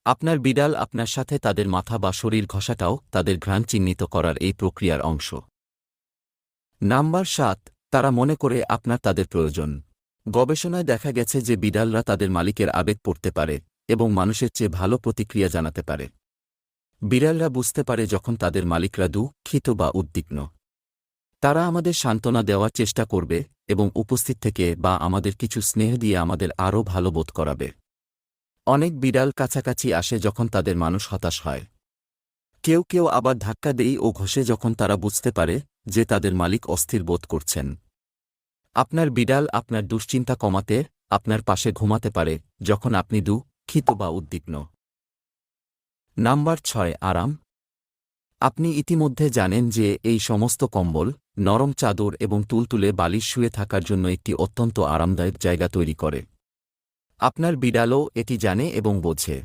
আপনার বিড়াল আপনার সাথে তাদের মাথা বা শরীর ঘষাটাও তাদের ঘ্রাণ চিহ্নিত করার এই প্রক্রিয়ার অংশ। নাম্বার ৭, তারা মনে করে আপনার তাদের প্রয়োজন। গবেষণায় দেখা গেছে যে বিড়ালরা তাদের মালিকের আবেগ পড়তে পারে এবং মানুষের চেয়ে ভালো প্রতিক্রিয়া জানাতে পারে। বিড়ালরা বুঝতে পারে যখন তাদের মালিকরা দুঃখিত বা উদ্বিগ্ন। তারা আমাদের সান্ত্বনা দেওয়ার চেষ্টা করবে এবং উপস্থিত থেকে বা আমাদের কিছু স্নেহ দিয়ে আমাদের আরও ভালো বোধ করাবে। অনেক বিড়াল কাছাকাছি আসে যখন তাদের মানুষ হতাশ হয়। কেউ কেউ আবার ধাক্কা দেয় ও ঘষে যখন তারা বুঝতে পারে যে তাদের মালিক অস্থির বোধ করছেন। আপনার বিড়াল আপনার দুশ্চিন্তা কমাতে আপনার পাশে ঘুমাতে পারে যখন আপনি দুঃখিত বা উদ্বিগ্ন। নাম্বার ৬, আরাম। আপনি ইতিমধ্যে জানেন যে এই সমস্ত কম্বল, নরম চাদর এবং তুলতুলে বালিশ শুয়ে থাকার জন্য একটি অত্যন্ত আরামদায়ক জায়গা তৈরি করে। আপনার বিড়ালও এটি জানে এবং বোঝে।